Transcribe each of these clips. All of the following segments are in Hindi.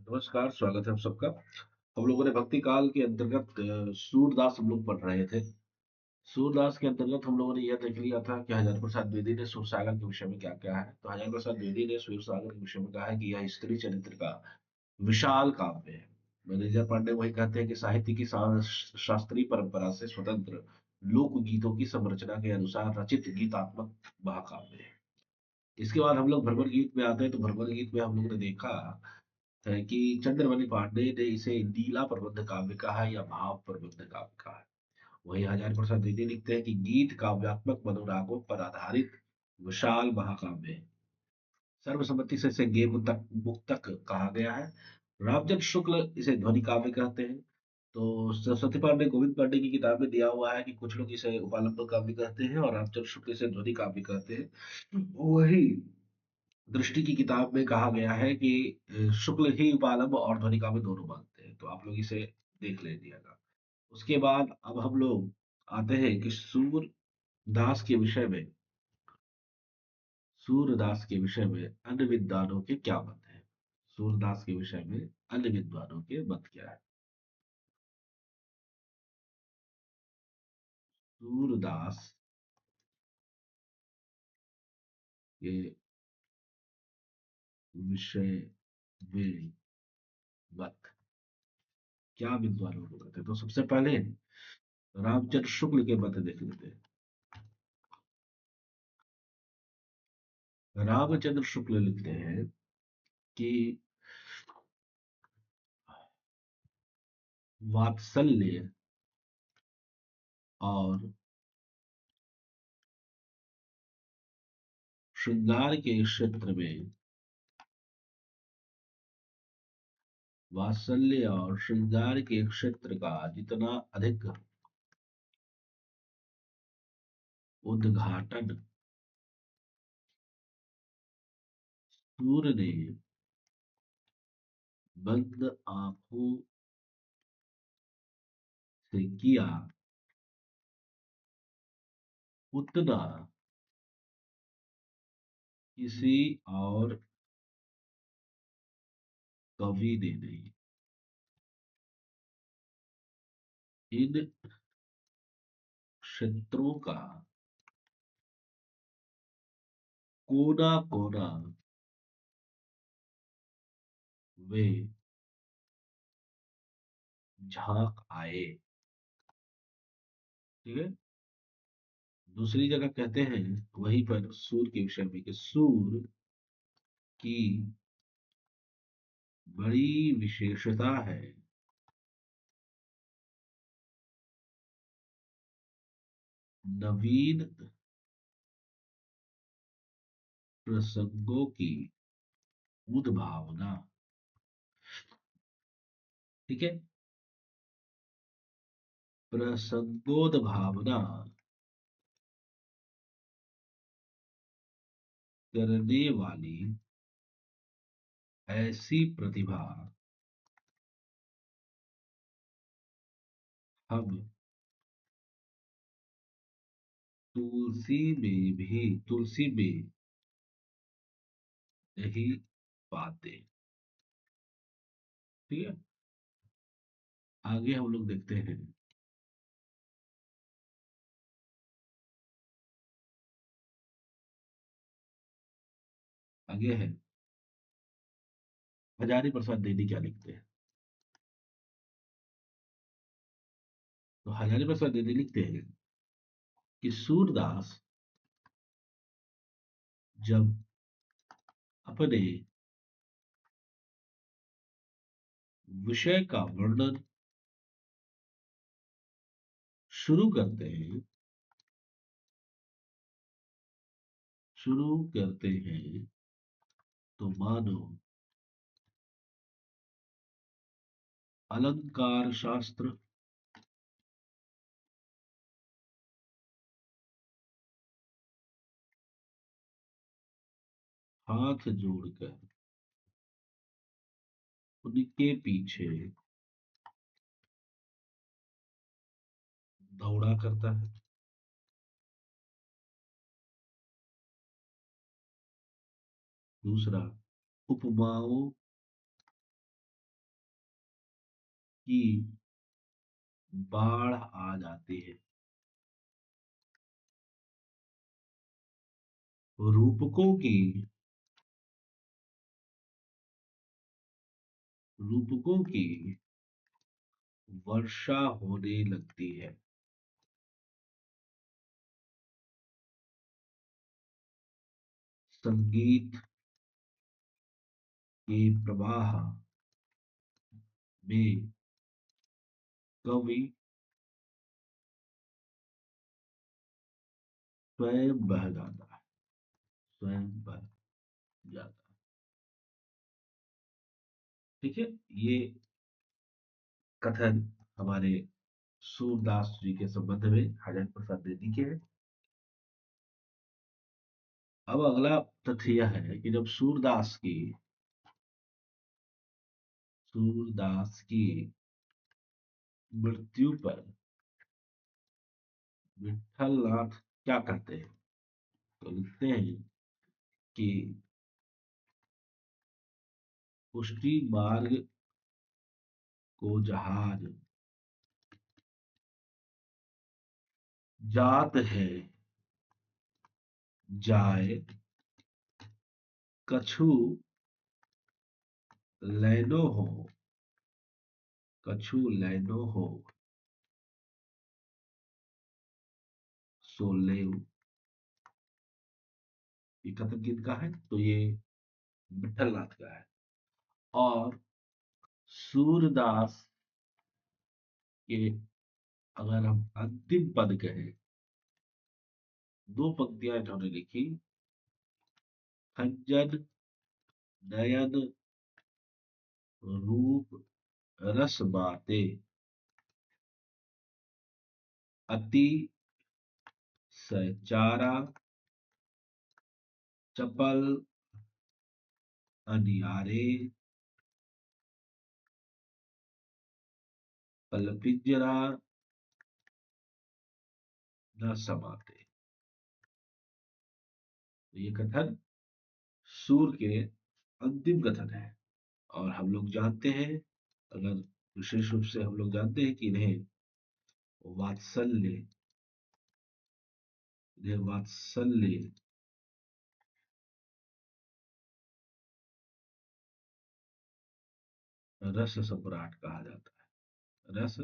नमस्कार, स्वागत है आप सबका। हम लोगों ने भक्ति काल के अंतर्गत सूरदास हम लोग पढ़ रहे थे। सूरदास के अंतर्गत हम लोगों ने यह देख लिया था कि हजारी प्रसाद द्विवेदी ने सूरसागर के विषय में क्या-क्या है। तो हजारी प्रसाद द्विवेदी ने सूरसागर के विषय में कहा है कि यह स्त्री चरित्र का विशाल काव्य है। मैनेजर पांडे वही कहते हैं कि साहित्य की शास्त्रीय परंपरा से स्वतंत्र लोक गीतों की संरचना के अनुसार रचित गीतात्मक महाकाव्य है। इसके बाद हम लोग भ्रमर गीत में आते हैं, तो भ्रमर गीत में हम लोगों ने देखा है कि चंद्रमणि पांडे ने इसे लीला प्रबंध काव्य कहा है या भाव प्रबंध काव्य कहा है। वहीं हजारी प्रसाद द्विवेदी लिखते हैं कि गीत काव्यात्मक मनोरागों पर आधारित विशाल महाकाव्य है। सर्वसम्मति से इसे गे मुक्तक मुक्तक कहा गया है। रामचंद्र शुक्ल इसे ध्वनि काव्य कहते हैं। तो सरस्वती पांडे गोविंद पांडे की किताब में दिया हुआ है कि कुछ लोग इसे उपालंब काव्य कहते हैं और रामचंद्र शुक्ल इसे ध्वनि काव्य कहते हैं। वही दृष्टि की किताब में कहा गया है कि शुक्ल ही उपालंब और ध्वनिका में दोनों मानते हैं, तो आप लोग इसे देख लीजिएगा। उसके बाद अब हम लोग आते हैं कि सूरदास के विषय में सूरदास के विषय में अन्य विद्वानों के क्या मत है। सूरदास के विषय में अन्य विद्वानों के मत क्या है। सूरदास के विषय में मत क्या विद्वानों के मत है। तो सबसे पहले रामचंद्र शुक्ल के मत देख लेते हैं। रामचंद्र शुक्ल लिखते हैं कि वात्सल्य और श्रृंगार के क्षेत्र में वात्सल्य और श्रृंगार के क्षेत्र का जितना अधिक उद्घाटन सूर्य ने बंद आंखों से किया, उतना किसी और कवि ने नहीं। इन क्षेत्रों का कोना कोना वे झांक आए। ठीक है। दूसरी जगह कहते हैं वहीं पर सूर के विषय में कि सूर की बड़ी विशेषता है नवीन प्रसंगों की उद्भावना। ठीक है। प्रसंगोद्भावना करने वाली ऐसी प्रतिभा हम तुलसी में नहीं पाते। ठीक है। आगे हम लोग देखते हैं। आगे है हजारी प्रसाद द्विवेदी क्या लिखते हैं। तो हजारी प्रसाद द्विवेदी लिखते हैं कि सूरदास जब अपने विषय का वर्णन शुरू करते हैं तो मानो अलंकार शास्त्र हाथ जोड़कर उनके पीछे दौड़ा करता है। दूसरा, उपमाओं की बाढ़ आ जाती है। रूपकों की रूपकों की वर्षा होने लगती है। संगीत के प्रवाह में कवि स्वयं बह जाता है। स्वयं बह जाता है। ठीक है। ये कथन हमारे सूरदास जी के संबंध में हरिहर प्रसाद द्विवेदी के हैं। अब अगला तथ्य यह है कि जब सूरदास की मृत्यु पर विठलनाथ क्या कहते हैं, तो लिखते हैं कि पुष्टि मार्ग को जहाज जात है, जाए कछु लैनो हो, कछु लैनो हो, सो लेव। ये कथन किनका है, तो ये विठलनाथ का है। और सूरदास के अगर हम अंतिम पद कहें, दो पंक्तियां इन्होंने लिखी। खंजन नयन रूप रस बाते, अति सचारा चपल अनियारे, पल पिंजरा न समाते। तो ये कथन सूर के अंतिम कथन है। और हम लोग जानते हैं, अगर विशेष रूप से हम लोग जानते हैं कि वात्सल्य इन्हें वात्सल्य रस सम्राट कहा जाता है। रस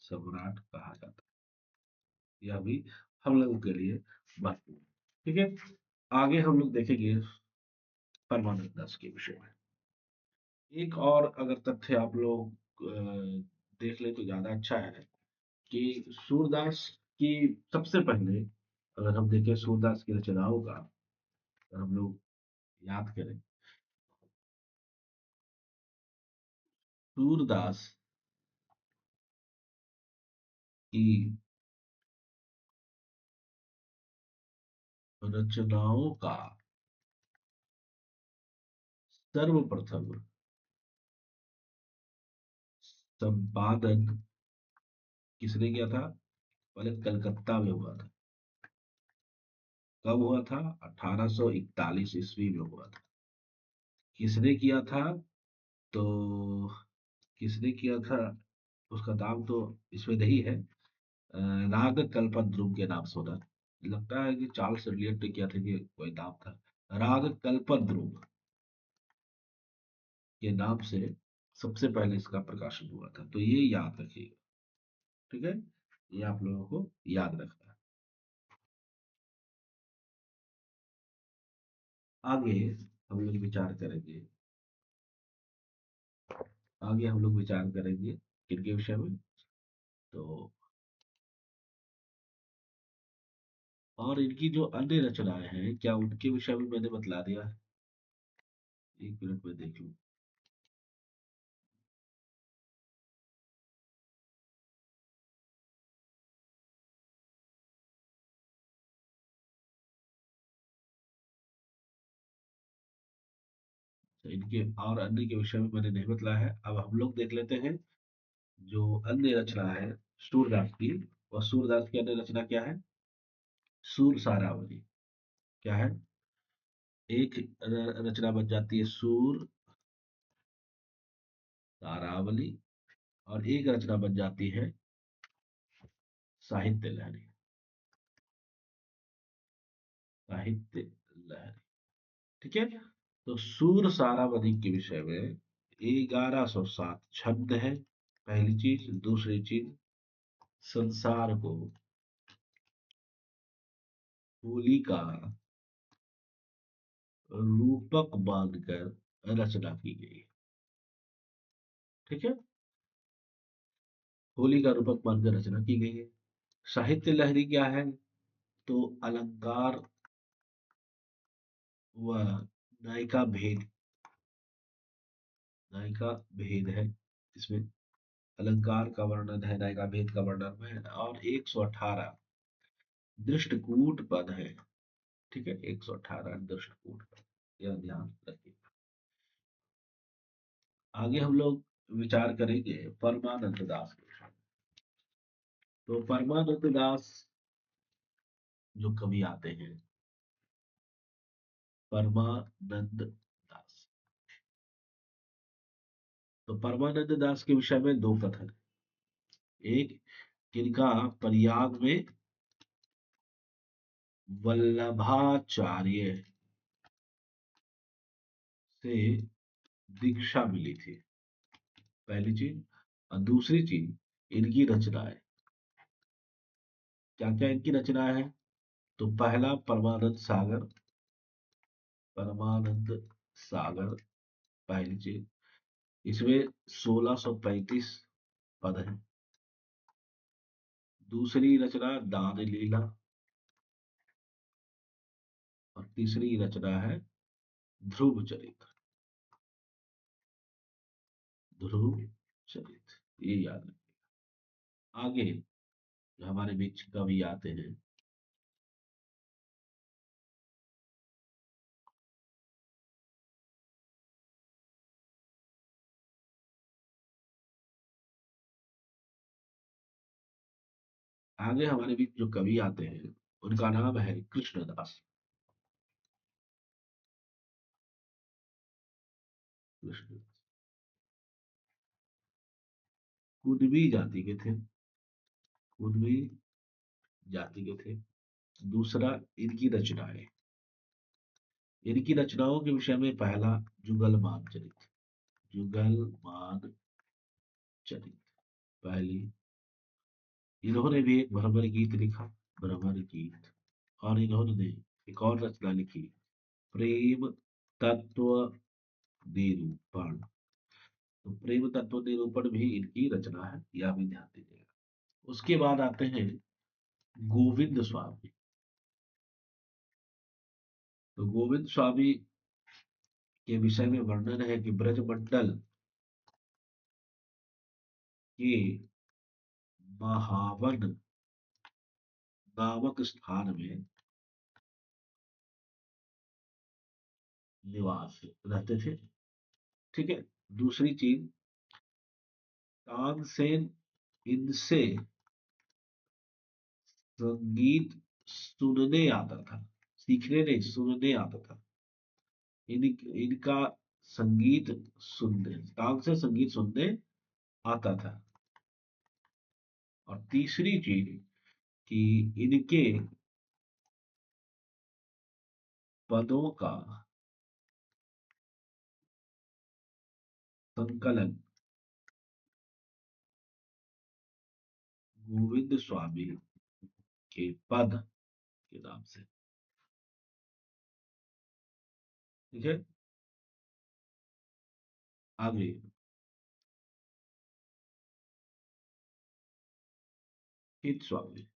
सम्राट कहा जाता है। यह भी हम लोगों के लिए महत्वपूर्ण है। ठीक है। आगे हम लोग देखेंगे परमानंद दास के विषय में। एक और अगर तथ्य आप लोग देख ले तो ज्यादा अच्छा है कि सूरदास की सबसे पहले, अगर हम देखें सूरदास की रचनाओं का, अगर हम लोग याद करें, सूरदास की रचनाओं का सर्वप्रथम संपादन किसने किया था? पहले कलकत्ता में हुआ था। कब हुआ था? 1841 ईस्वी में हुआ था। किसने किया था? तो किसने किया था उसका नाम तो इसमें नहीं है। राग कल्पद्रुम के नाम से होना लगता है कि चार्ल्स एलियट ने किया था, कि कोई नाम था राग कल्पद्रुम के नाम से सबसे पहले इसका प्रकाशन हुआ था। तो ये याद रखिएगा। ठीक है। ये आप लोगों को याद रखना है। आगे हम लोग विचार करेंगे। आगे हम लोग विचार करेंगे किनके विषय में, तो और इनकी जो अन्य रचनाएं हैं, क्या उनके विषय में मैंने बतला दिया है? एक मिनट में देख लूं। तो इनके और अन्य के विषय में मैंने नहीं बतलाया है। अब हम लोग देख लेते हैं जो अन्य रचना है सूरदास की। और सूरदास की अन्य रचना क्या है? सूर सारावली। क्या है? एक रचना बन जाती है सूर सारावली, और एक रचना बन जाती है साहित्य लहरी। साहित्य लहरी। ठीक है। तो सूर सारावली के विषय में 1107 छंद है, पहली चीज। दूसरी चीज, संसार को होली का रूपक मानकर रचना की गई। ठीक है। होली का रूपक मानकर रचना की गई है। साहित्य लहरी क्या है? तो अलंकार व नायिका भेद, नायिका भेद है इसमें। अलंकार का वर्णन है, नायिका भेद का वर्णन है, और 118 दृष्टकूट पद है। ठीक है, 118 दृष्टकूट पद, यह ध्यान रखिए। आगे हम लोग विचार करेंगे परमानंद दास के विषय में। तो परमानंद दास जो कवि आते हैं, परमानंद दास, तो परमानंद दास के विषय में दो कथन। एक, किनका प्रयाग में वल्लभाचार्य से दीक्षा मिली थी, पहली चीज। और दूसरी चीज, इनकी रचनाएं। क्या क्या इनकी रचनाएं हैं? तो पहला, परमानंद सागर। परमानंद सागर पहली चीज। इसमें 1635 पद हैं। दूसरी रचना दान लीला। और तीसरी रचना है ध्रुव चरित्र। ध्रुव चरित्र, ये याद रखिए। आगे जो हमारे बीच कवि आते हैं, आगे हमारे बीच जो कवि आते हैं उनका नाम है कृष्णदास। कृष्ण कुदबी जाति के थे। कुदबी जाति के थे। दूसरा, इनकी रचनाएं। इनकी रचनाओं के विषय में पहला, जुगलमान चरित्र। जुगलमान चरित्र पहली। इन्होंने भी एक भ्रमर गीत लिखा, भ्रमर गीत। और इन्होंने एक और रचना लिखी, प्रेम तत्व निरूपण। तो प्रेम तत्व निरूपण भी इनकी रचना है, यह भी ध्यान दीजिएगा। उसके बाद आते हैं गोविंद स्वामी। तो गोविंद स्वामी के विषय में वर्णन है कि ब्रजमंडल के महावन नामक स्थान में निवास रहते थे। ठीक है। दूसरी चीज, तानसेन इनसे संगीत सुनने आता था, सीखने नहीं, सुनने आता था। इनका संगीत सुनने, तानसेन संगीत सुनने आता था। और तीसरी चीज कि इनके पदों का संकलन गोविंद स्वामी के पद के नाम से। ठीक है। आगे हित स्वामी।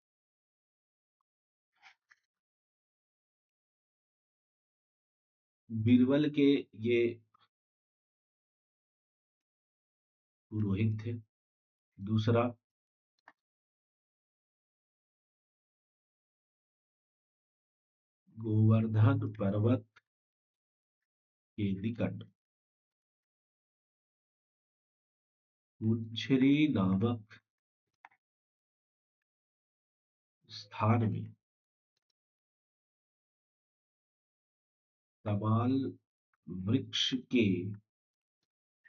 बीरबल के ये पुरोहित थे। दूसरा, गोवर्धन पर्वत के निकट उच्छ्री नामक स्थान में तमाल वृक्ष के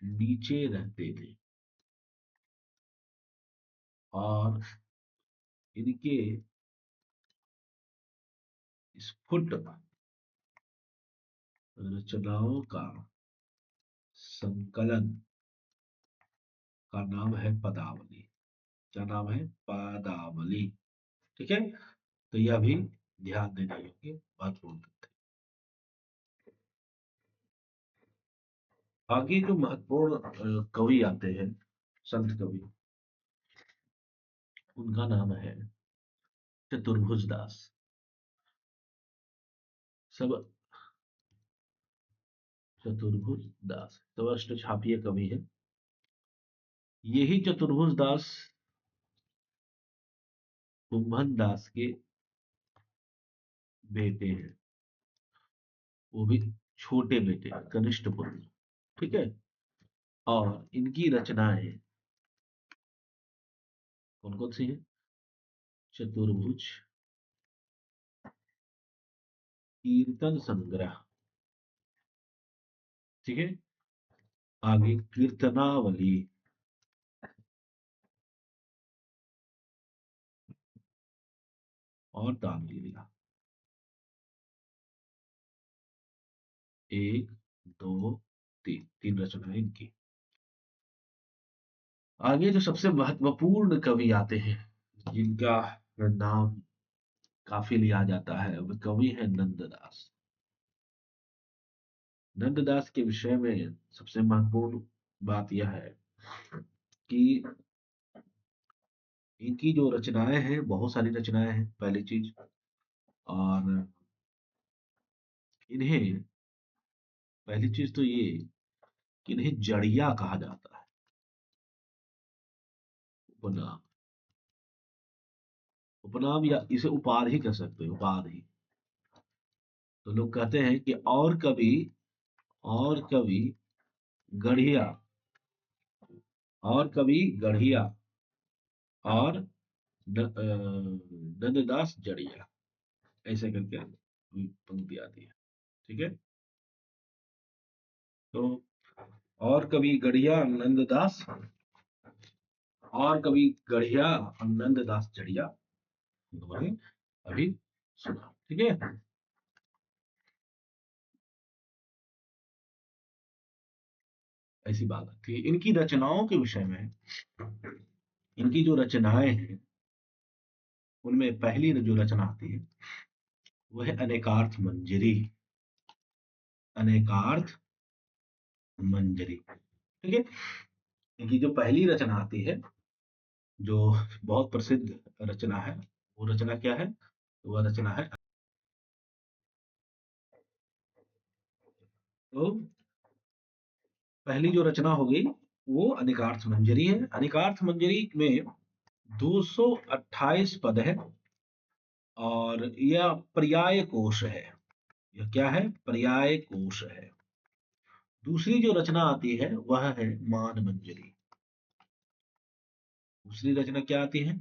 नीचे रहते थे। और इनके स्फुट रचनाओं का संकलन का नाम है पदावली। क्या नाम है? पदावली। ठीक है, तो यह भी ध्यान देने योग्य महत्वपूर्ण तथ्य। आगे जो महत्वपूर्ण कवि आते हैं, संत कवि, उनका नाम है चतुर्भुज दास। सब चतुर्भुज दास तो अष्टछापीय कवि है। यही चतुर्भुज दास कुंभन दास के बेटे हैं, वो भी छोटे बेटे, कनिष्ठ पुत्र। ठीक है, और इनकी रचनाएं कौन कौन सी हैं? चतुर्भुज कीर्तन संग्रह, ठीक है, आगे कीर्तनावली, और दानलीला। एक, दो, तीन, तीन रचनाएं इनकी। आगे जो सबसे महत्वपूर्ण कवि आते हैं, जिनका नाम काफी लिया जाता है, वह कवि है नंददास। नंददास के विषय में सबसे महत्वपूर्ण बात यह है कि इनकी जो रचनाएं हैं, बहुत सारी रचनाएं हैं, पहली चीज। और इन्हें, पहली चीज तो ये कि इन्हें जड़िया कहा जाता है। उपनाम, उपनाम या इसे उपाधि कह सकते हैं, उपाधि। तो लोग कहते हैं कि और कवि गढ़िया, और कवि गढ़िया, और नंददास जड़िया, ऐसे करके पंक्ति आती है। ठीक है, तो और कवि गढ़िया नंददास, और कवि गढ़िया और नंददास जड़िया, उन्होंने अभी सुना। ठीक है, ऐसी बात थी इनकी रचनाओं के विषय में। इनकी जो रचनाएं हैं, उनमें पहली जो रचना आती है वह है अनेकार्थ मंजरी। अनेकार्थ मंजरी, ठीक है। इनकी जो पहली रचना आती है, जो बहुत प्रसिद्ध रचना है, वो रचना क्या है? वह रचना है, तो पहली जो रचना हो गई वो अनेकार्थ मंजरी है। अनेकार्थ मंजरी में 228 पद है, और यह पर्याय कोश है। यह क्या है? पर्याय कोश है। दूसरी जो रचना आती है वह है मान मंजरी। दूसरी रचना क्या आती है?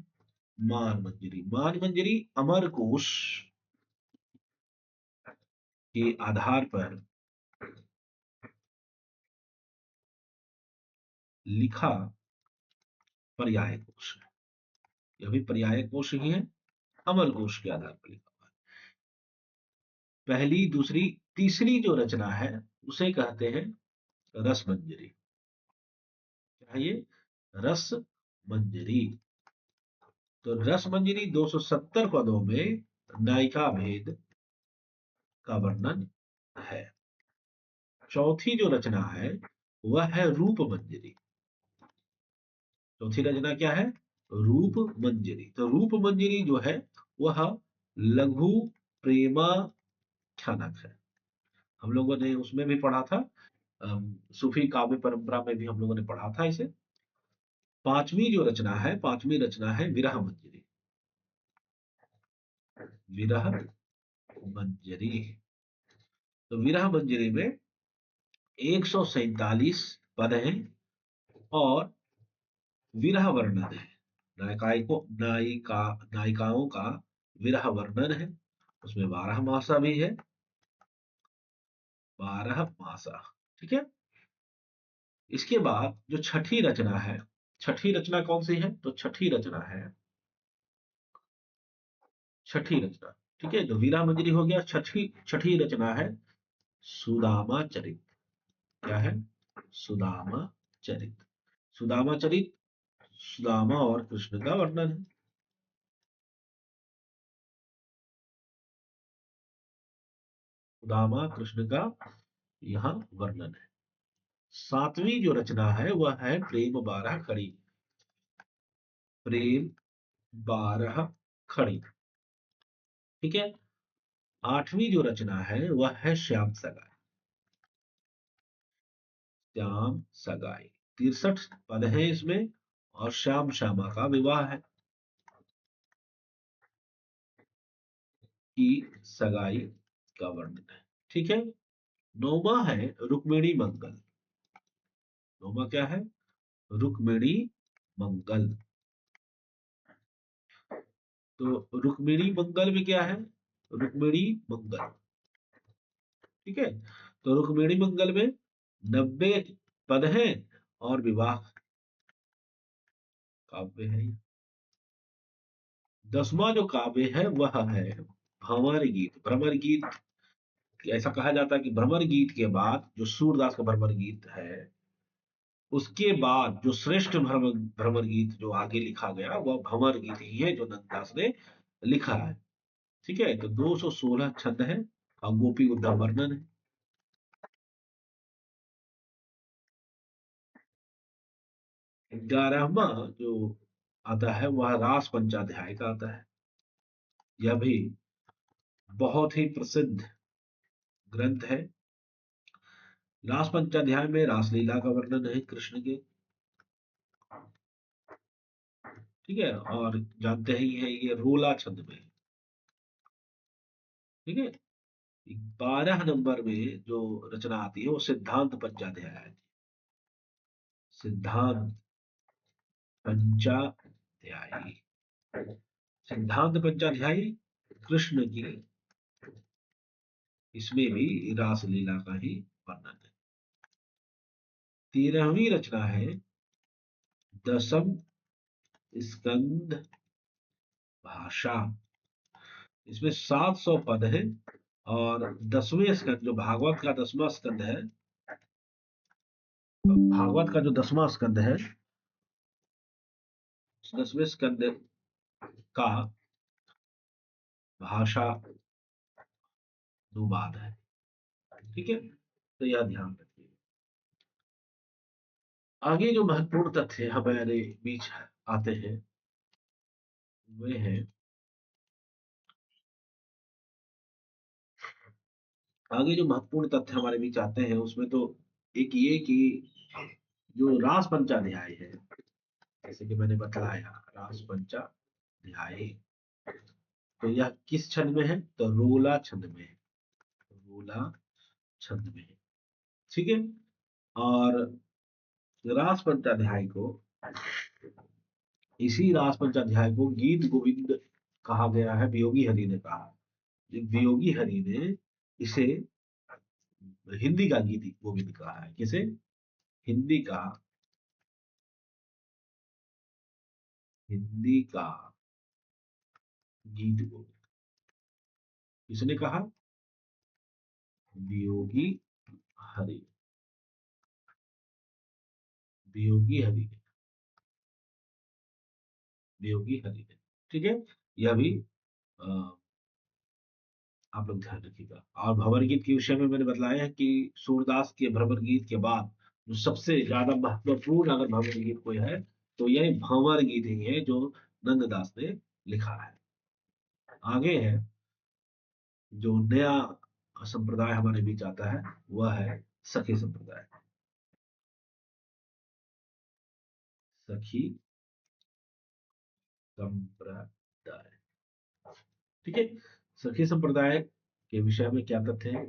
मान मंजरी। मान मंजरी अमर कोश के आधार पर लिखा पर्याय कोश है। यह भी पर्याय कोश ही है, अमर कोश के आधार पर लिखा हुआ है। पहली, दूसरी, तीसरी जो रचना है उसे कहते हैं रस मंजरी। क्या है ये? रस मंजरी। तो रस मंजरी 270 पदों में नायिका भेद का वर्णन है। चौथी जो रचना है वह है रूप मंजरी। चौथी रचना क्या है? रूप मंजरी। तो रूप मंजरी जो है वह लघु प्रेमाख्यानक है। हम लोगों ने उसमें भी पढ़ा था, सूफी काव्य परंपरा में भी हम लोगों ने पढ़ा था इसे। पांचवी जो रचना है, पांचवी रचना है विरह मंजरी। विरह मंजरी, तो विरह मंजरी में 147 पद हैं, और विरह वर्णन है। नायिकाओं का विरह वर्णन है। उसमें 12 मासा भी है, 12 मासा। ठीक है, इसके बाद जो छठी रचना है, छठी रचना कौन सी है? तो छठी रचना है, छठी रचना, ठीक है। तो वीरा मंजरी हो गया। छठी छठी रचना है सुदामा चरित। क्या है? सुदामा चरित। सुदामा चरित सुदामा और कृष्ण का वर्णन है। सुदामा कृष्ण का यहाँ वर्णन है। सातवीं जो रचना है वह है प्रेम बारह खड़ी। प्रेम बारह खड़ी, ठीक है। आठवीं जो रचना है वह है श्याम सगाई। श्याम सगाई 63 पद हैं इसमें, और श्याम श्यामा का विवाह है, की सगाई का वर्णन है, ठीक है। नौवा है रुक्मिणी मंगल। नौवा क्या है? रुक्मिणी मंगल। तो रुक्मिणी मंगल में क्या है? रुक्मिणी मंगल, ठीक है। तो रुक्मिणी मंगल में 90 पद हैं और विवाह काव्य है। 10वां जो काव्य है वह है भंवर गीत। भ्रमर गीत, ऐसा कहा जाता है कि भ्रमर गीत के बाद जो सूरदास का भ्रमर गीत है, उसके बाद जो श्रेष्ठ भ्रमर भ्रमर गीत जो आगे लिखा गया वह भंवर गीत ही है जो नंददास ने लिखा है, ठीक है। तो 216 छंद है और गोपी उद्धार वर्णन है। 11वां जो आता है वह रास पंचाध्याय का आता है। यह भी बहुत ही प्रसिद्ध ग्रंथ है। रास पंचाध्याय में रासलीला का वर्णन है कृष्ण के, ठीक है। और जानते ही है ये रोला छंद में, ठीक है। 12 नंबर में जो रचना आती है वो सिद्धांत पंचाध्याय है। सिद्धांत पंचाध्यायी। सिद्धांत पंचाध्यायी कृष्ण की, इसमें भी रासलीला का ही वर्णन है। 13वीं रचना है दशम स्कंद भाषा। इसमें 700 पद है, और 10वें स्कंद जो भागवत का 10वां स्कंद है, भागवत का जो 10वां स्कंद है, 10वें स्कंद का भाषा अनुवाद है, ठीक है। तो यह ध्यान रखिए। आगे जो महत्वपूर्ण तथ्य हमारे बीच आते हैं वे हैं, आगे जो महत्वपूर्ण तथ्य हमारे बीच आते हैं उसमें तो एक ये कि जो रास पंचाध्याय है, जैसे कि मैंने बताया रास पंचाध्याय, तो यह किस छंद में है? तो रोला छंद में है। रोला छंद में है, ठीक है। और रास पंचाध्याय को, इसी रास पंचाध्याय को गीत गोविंद कहा गया है। वियोगी हरि ने कहा, वियोगी हरि ने इसे हिंदी का गीत गोविंद कहा है। किसे? हिंदी का, हिंदी का गीत गोविंद किसने कहा? वियोगी हरि। वियोगी हरि ने, वियोगी हरि ने, ठीक है। यह भी आप लोग ध्यान रखिएगा। और भंवर गीत के विषय में मैंने बताया है कि सूरदास के भंवर गीत के बाद जो सबसे ज्यादा महत्वपूर्ण अगर भंवर गीत कोई है तो यह भंवर गीत ही है जो नंददास ने लिखा है। आगे है जो नया संप्रदाय हमारे बीच आता है वह है सखी संप्रदाय। सखी संप्रदाय, ठीक है। सखी संप्रदाय के विषय में क्या तथ्य है?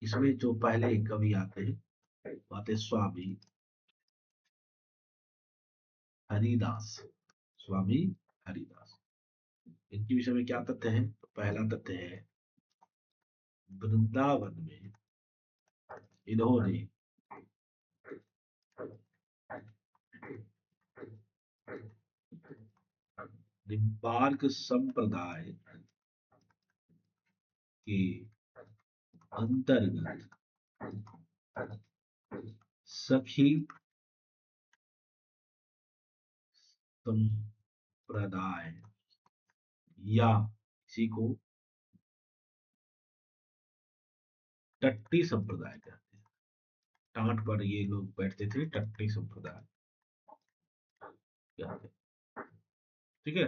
इसमें जो पहले कवि आते हैं आते स्वामी हरिदास। स्वामी हरिदास, इनके विषय में क्या तथ्य है? तो पहला तथ्य है वृंदावन में इन्होंने निम्बार्क संप्रदाय के अंतर्गत सखी संप्रदाय या इसी को टट्टी संप्रदाय कहते हैं। टाट पर ये लोग बैठते थे, टट्टी संप्रदाय कहते हैं। ठीक है,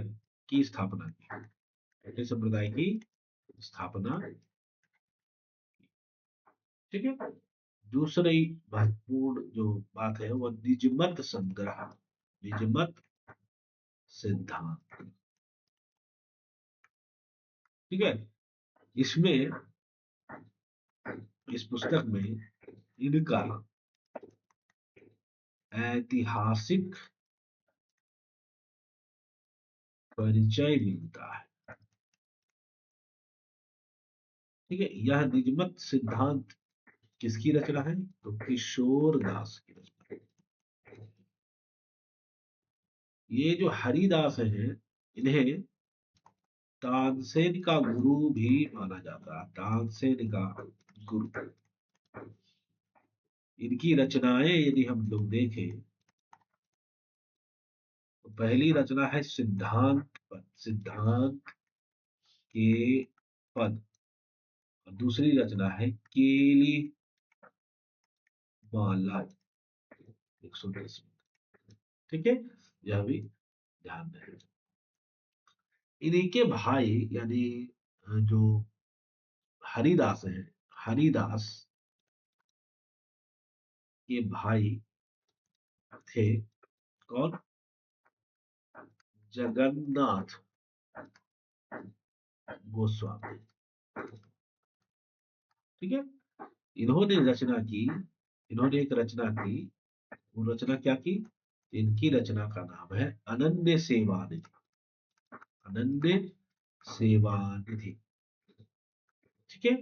की स्थापना की, टट्टी संप्रदाय की स्थापना। ठीक है, दूसरी महत्वपूर्ण जो बात है वो निजमत संग्रह, निजमत सिद्धांत। ठीक है, इसमें, इस पुस्तक में इनका ऐतिहासिक परिचय मिलता है। ठीक है, यह निजमत सिद्धांत किसकी रचना है? तो किशोर दास की रचना। ये जो हरिदास हैं, इन्हें तानसेन का गुरु भी माना जाता है, तानसेन का गुरु। इनकी रचनाएं यदि हम लोग देखें तो पहली रचना है सिद्धांत पद, सिद्धांत के पद, और दूसरी रचना है केली माला 110। ठीक है, यह भी ध्यान दें। इन्हीं के भाई यानी जो हरिदास हैं, हरिदास के भाई थे कौन? जगन्नाथ गोस्वामी। ठीक है, इन्होंने रचना की, इन्होंने एक रचना की। वो रचना क्या की? इनकी रचना का नाम है अनन्य सेवा निधि, अनन्य सेवा निधि। ठीक है,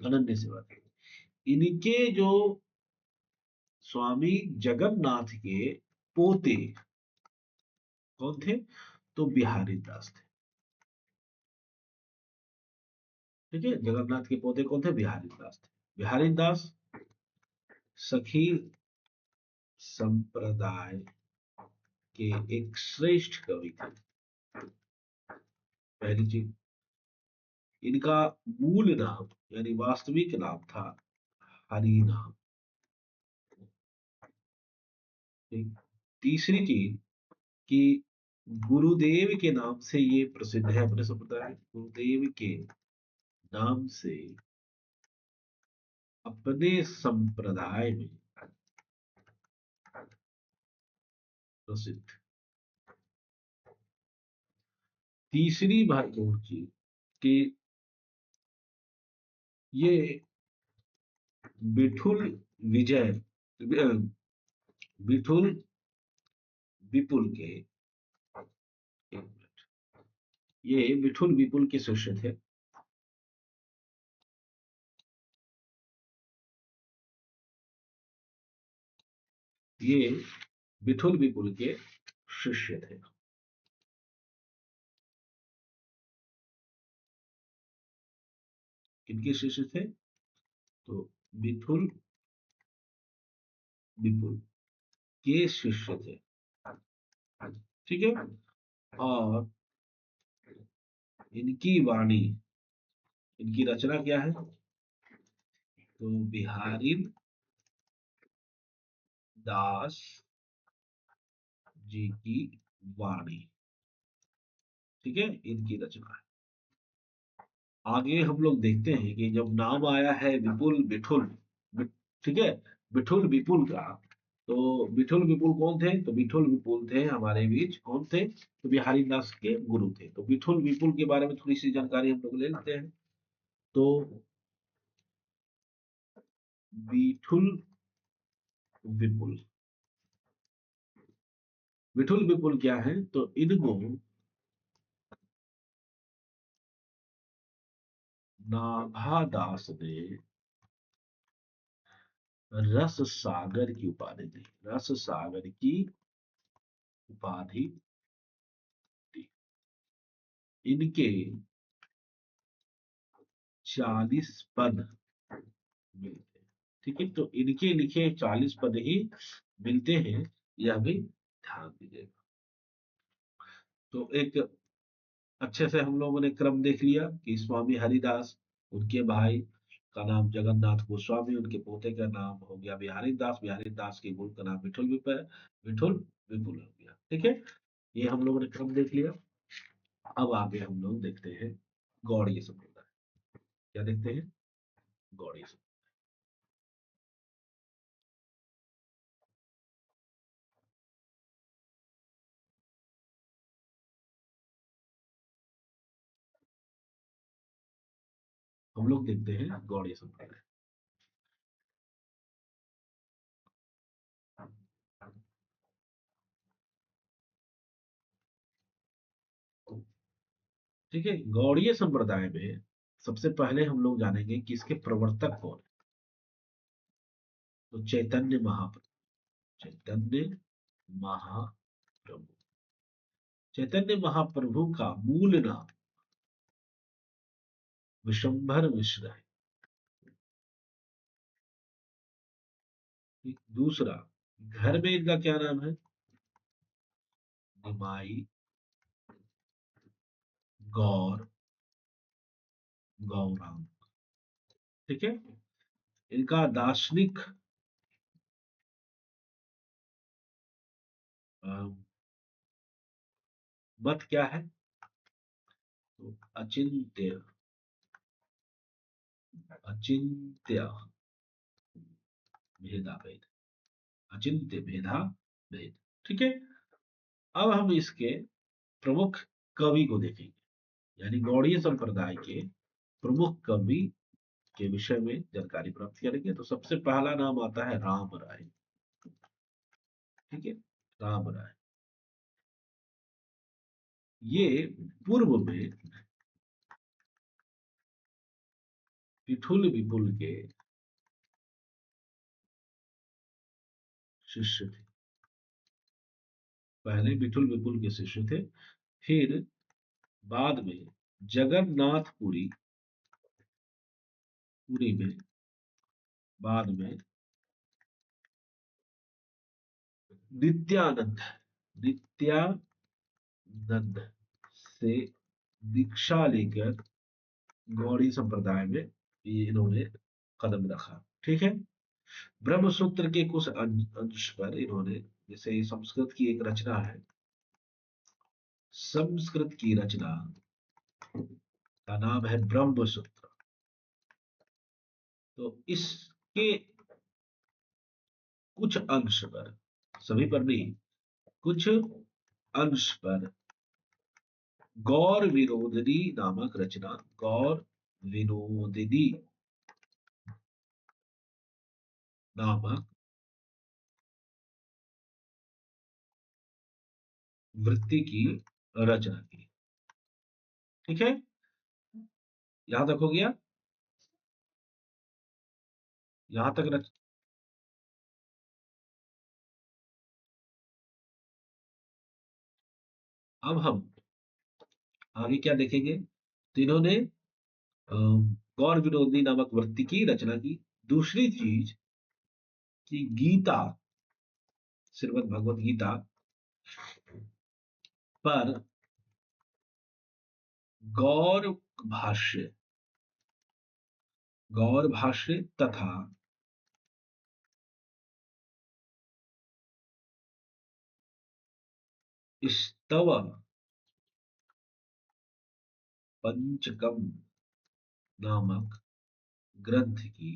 अनन्य सेवा निधि। इनके जो स्वामी जगन्नाथ के पोते कौन थे? तो बिहारी दास थे। ठीक है, जगन्नाथ के पोते कौन थे? बिहारी दास थे। बिहारी दास सखी संप्रदाय के एक श्रेष्ठ कवि थे। पहली चीज, इनका मूल नाम यानी वास्तविक नाम था हरि नाम। ठीक? तीसरी चीज कि गुरुदेव के नाम से ये प्रसिद्ध है, अपने संप्रदाय गुरुदेव के नाम से अपने संप्रदाय में प्रसिद्ध। तीसरी महत्वपूर्ण चीज कि ये बिठुल विजय, बिठुल विपुल के, एक मिनट, ये बिठुल विपुल के शिष्य थे। ये बिठुल विपुल के शिष्य थे। किनके शिष्य थे? तो बिठुल विपुल के शिष्य थे। ठीक है, और इनकी वाणी, इनकी रचना क्या है? तो बिहारी दास जी की वाणी। ठीक है, इनकी रचना है। आगे हम लोग देखते हैं कि जब नाम आया है विपुल बिठुल, ठीक है, बिठुल विपुल का, तो बिठुल विपुल कौन थे? तो बिठुल विपुल थे हमारे बीच कौन थे? तो बिहारी दास के गुरु थे। तो बिठुल विपुल के बारे में थोड़ी सी जानकारी हम लोग ले लेते हैं। तो बिठुल विपुल, विठुल विपुल क्या है? तो इनको नाभा दास ने रस सागर की उपाधि दी, रस सागर की उपाधि दी। इनके 40 पद मिलते हैं। ठीक है, तो इनके लिखे 40 पद ही मिलते हैं, यह भी ध्यान दीजिएगा। तो एक अच्छे से हम लोगों ने क्रम देख लिया कि स्वामी हरिदास, उनके भाई का नाम जगन्नाथ गोस्वामी, उनके पोते का नाम हो गया बिहारी दास, बिहारी दास के गुरु का नाम विठुल विपुल हो गया। ठीक है, ये हम लोगों ने क्रम देख लिया। अब आगे हम लोग देखते हैं गौड़ीय संप्रदाय। क्या देखते हैं? गौड़ीय संप्रदाय। हम लोग देखते हैं गौड़ीय संप्रदाय। ठीक है, गौड़ीय संप्रदाय में सबसे पहले हम लोग जानेंगे कि इसके प्रवर्तक कौन है। तो चैतन्य महाप्रभु। चैतन्य महाप्रभु। चैतन्य महाप्रभु का मूल नाम विशंभर मिश्र है। दूसरा, घर में इनका क्या नाम है? निमाई गौर गौरांग। ठीक है, इनका दार्शनिक मत क्या है? तो अचिंत्य, अचिंत्य भेदा भेद, अचिंत्य भेदा भेद। ठीक है, अब हम इसके प्रमुख कवि को देखेंगे, यानी गौड़ीय संप्रदाय के प्रमुख कवि के विषय में जानकारी प्राप्त करेंगे। तो सबसे पहला नाम आता है राम राय। ठीक है, राम राय। ये पूर्व में विठुल विपुल के शिष्य थे। पहले विठुल विपुल के शिष्य थे, फिर बाद में जगन्नाथपुरी पुरी में, बाद में नित्यानंद, नित्यानंद से दीक्षा लेकर गौड़ी संप्रदाय में ये इन्होंने कदम रखा। ठीक है, ब्रह्म सूत्र के कुछ अंश पर इन्होंने, जैसे संस्कृत की एक रचना है, संस्कृत की रचना का नाम है ब्रह्म सूत्र। तो इसके कुछ अंश पर, सभी पर नहीं, कुछ अंश पर गौर विनोदिनी नामक रचना, गौर विनोदिनी नामक वृत्ति की रचना की। ठीक है, यहां तक हो गया। यहां तक अब हम आगे क्या देखेंगे? तो इन्होंने गौर विनोदिनी नामक वृत्ति की रचना की। दूसरी चीज कि गीता, श्रीमद् भगवत गीता पर गौर भाष्य, गौर भाष्य तथा स्तव पंचकम नामक ग्रंथ की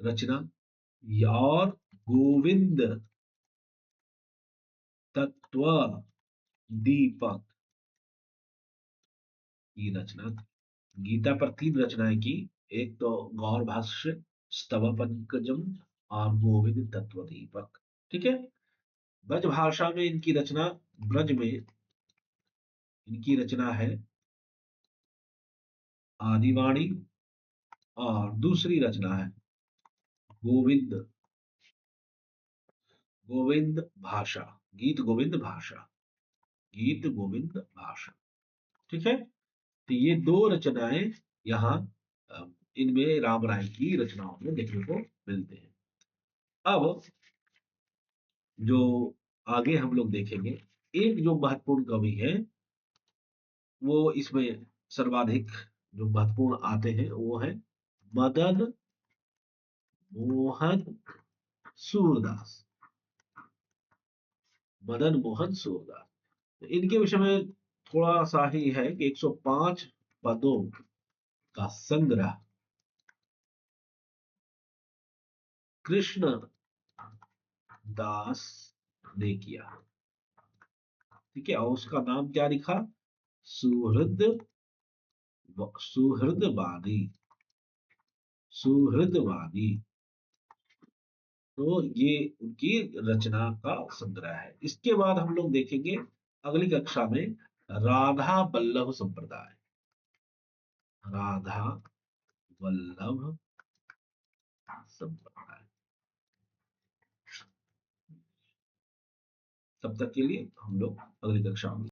रचना, और गोविंद तत्व दीपक की रचना। गीता पर 3 रचनाएं की, एक तो गौर भाष्य, स्तव पंकजम और गोविंद तत्व दीपक। ठीक है, ब्रज भाषा में इनकी रचना, ब्रज में इनकी रचना है आदिवाणी, और दूसरी रचना है गोविंद गोविंद भाषा, गीत गोविंद भाषा, गीत गोविंद भाषा। ठीक है, तो ये दो रचनाएं यहाँ अ, इनमें राम राय की रचनाओं में देखने को मिलते हैं। अब जो आगे हम लोग देखेंगे, एक जो महत्वपूर्ण कवि है वो इसमें सर्वाधिक जो महत्वपूर्ण आते हैं वो है मदन मोहन सूरदास। मदन मोहन सूरदास, तो इनके विषय में थोड़ा सा ही है कि 105 पदों का संग्रह कृष्ण दास ने किया। ठीक है, और उसका नाम क्या लिखा? सुहृद, सुहृदवादी, सुहृदवादी। तो ये उनकी रचना का संग्रह है। इसके बाद हम लोग देखेंगे अगली कक्षा में राधा वल्लभ संप्रदाय, राधा वल्लभ संप्रदाय। तब तक के लिए हम लोग अगली कक्षा में